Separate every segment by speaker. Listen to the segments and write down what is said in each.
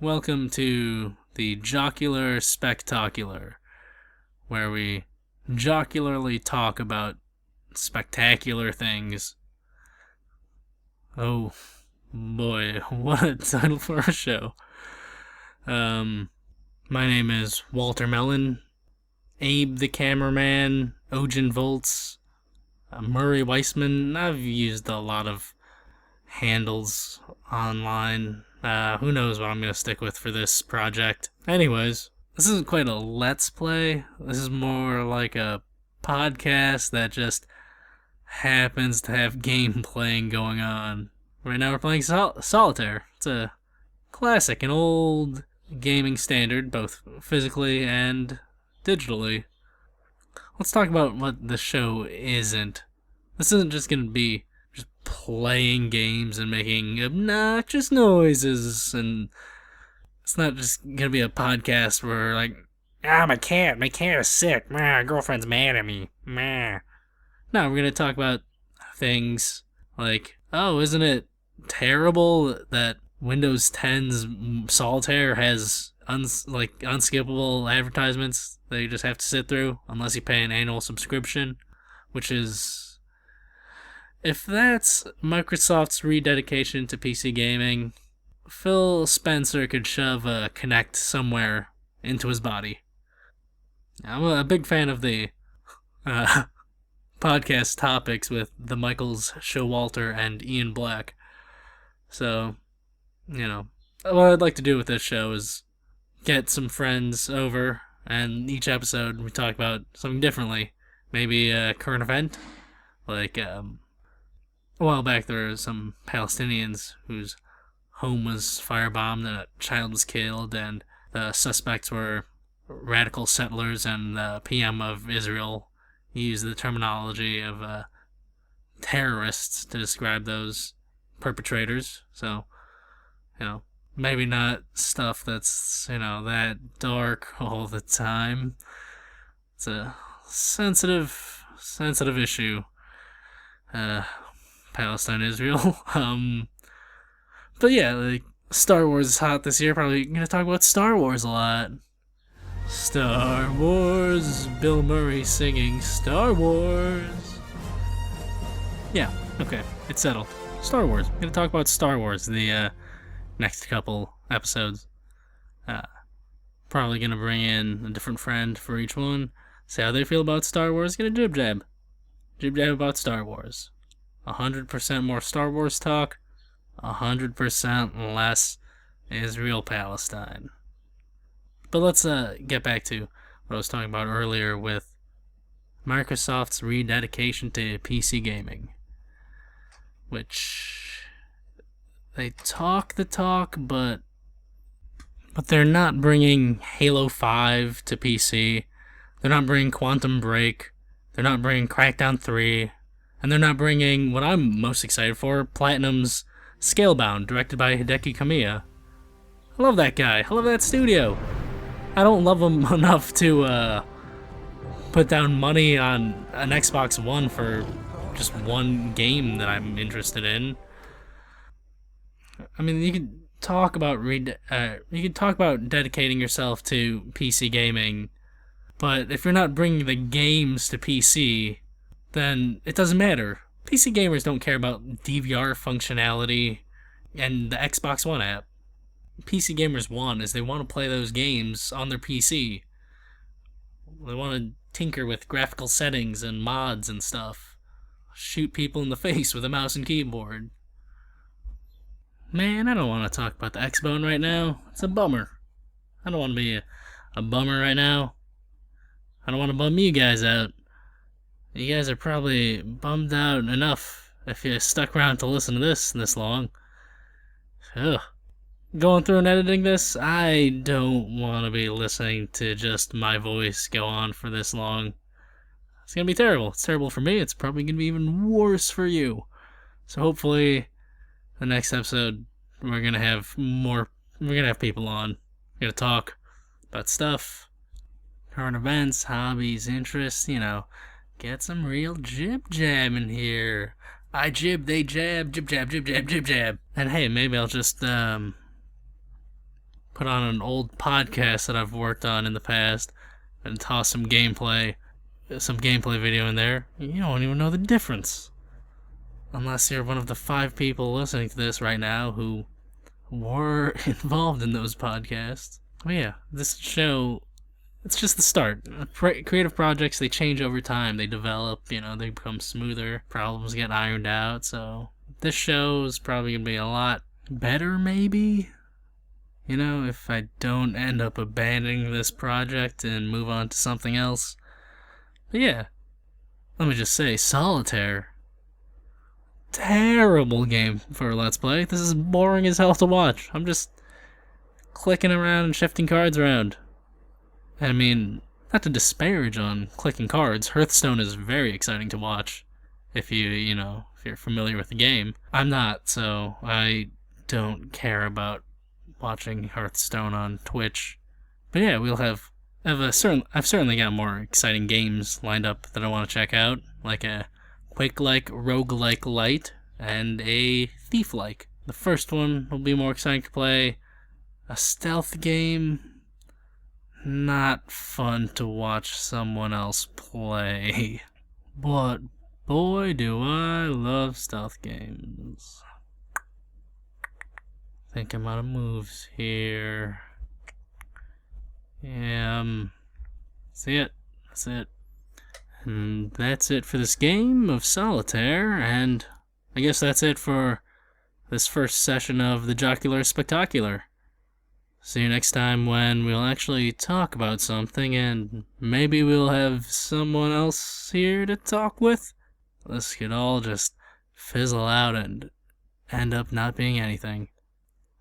Speaker 1: Welcome to the Jocular Spectalkular, where we jocularly talk about spectacular things. Oh boy, what a title for a show. My name is Walter Mellon, Abe the Cameraman, Ogen Volts, Murray Weissman. I've used a lot of handles online. Who knows what I'm going to stick with for this project. Anyways, this isn't quite a Let's Play. This is more like a podcast that just happens to have game playing going on. Right now we're playing Solitaire. It's a classic, an old gaming standard, both physically and digitally. Let's talk about what the show isn't. This isn't just going to be just playing games and making obnoxious noises, and it's not just gonna be a podcast where like, my cat is sick, my girlfriend's mad at me, no, we're gonna talk about things like, isn't it terrible that Windows 10's Solitaire has unskippable advertisements that you just have to sit through unless you pay an annual subscription, which is, if that's Microsoft's rededication to PC gaming, Phil Spencer could shove a Kinect somewhere into his body. I'm a big fan of the podcast topics with the Michaels, Showalter, and Ian Black. So, what I'd like to do with this show is get some friends over, and each episode we talk about something differently. Maybe a current event, like, a while back there were some Palestinians whose home was firebombed and a child was killed, and the suspects were radical settlers, and the PM of Israel used the terminology of terrorists to describe those perpetrators. So, maybe not stuff that's, that dark all the time. It's a sensitive issue. Palestine, Israel. But yeah, like, Star Wars is hot this year. Probably gonna talk about Star Wars a lot. Star Wars, Bill Murray singing Star Wars. Yeah, okay, it's settled. Star Wars. I'm gonna talk about Star Wars the next couple episodes. Probably gonna bring in a different friend for each one. See how they feel about Star Wars. Gonna jib jab about Star Wars. 100% more Star Wars talk, 100% less Israel-Palestine. But let's get back to what I was talking about earlier with Microsoft's rededication to PC gaming, which they talk the talk, but they're not bringing Halo 5 to PC. They're not bringing Quantum Break. They're not bringing Crackdown 3. And they're not bringing what I'm most excited for, Platinum's Scalebound, directed by Hideki Kamiya. I love that guy. I love that studio. I don't love him enough to put down money on an Xbox One for just one game that I'm interested in. I mean, you can talk about dedicating yourself to PC gaming, but if you're not bringing the games to PC, then it doesn't matter. PC gamers don't care about DVR functionality and the Xbox One app. PC gamers want is they want to play those games on their PC. They want to tinker with graphical settings and mods and stuff. Shoot people in the face with a mouse and keyboard. Man, I don't want to talk about the X-Bone right now. It's a bummer. I don't want to be a bummer right now. I don't want to bum you guys out. You guys are probably bummed out enough if you stuck around to listen to this long. Ugh. Going through and editing this, I don't want to be listening to just my voice go on for this long. It's going to be terrible. It's terrible for me. It's probably going to be even worse for you. So hopefully, the next episode, we're going to have people on. We're going to talk about stuff, current events, hobbies, interests, Get some real jib-jab in here. I jib, they jab, jib-jab, jib-jab, jib-jab. And hey, maybe I'll just put on an old podcast that I've worked on in the past and toss some gameplay video in there, you don't even know the difference. Unless you're one of the 5 people listening to this right now who were involved in those podcasts. But yeah, this show, it's just the start. Creative projects, they change over time. They develop, they become smoother. Problems get ironed out. So this show is probably going to be a lot better, maybe. If I don't end up abandoning this project and move on to something else. But yeah, let me just say, Solitaire. Terrible game for a Let's Play. This is boring as hell to watch. I'm just clicking around and shifting cards around. I mean, not to disparage on clicking cards, Hearthstone is very exciting to watch if if you're familiar with the game. I'm not, so I don't care about watching Hearthstone on Twitch. But yeah, I've certainly got more exciting games lined up that I want to check out, like a Quake-like, roguelike light, and a Thief-like. The first one will be more exciting to play. A stealth game, not fun to watch someone else play. But boy, do I love stealth games. Thinking about moves here. Yeah, that's it. And that's it for this game of Solitaire, and I guess that's it for this first session of the Jocular Spectalkular. See you next time when we'll actually talk about something, and maybe we'll have someone else here to talk with. This could all just fizzle out and end up not being anything.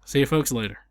Speaker 1: See you folks later.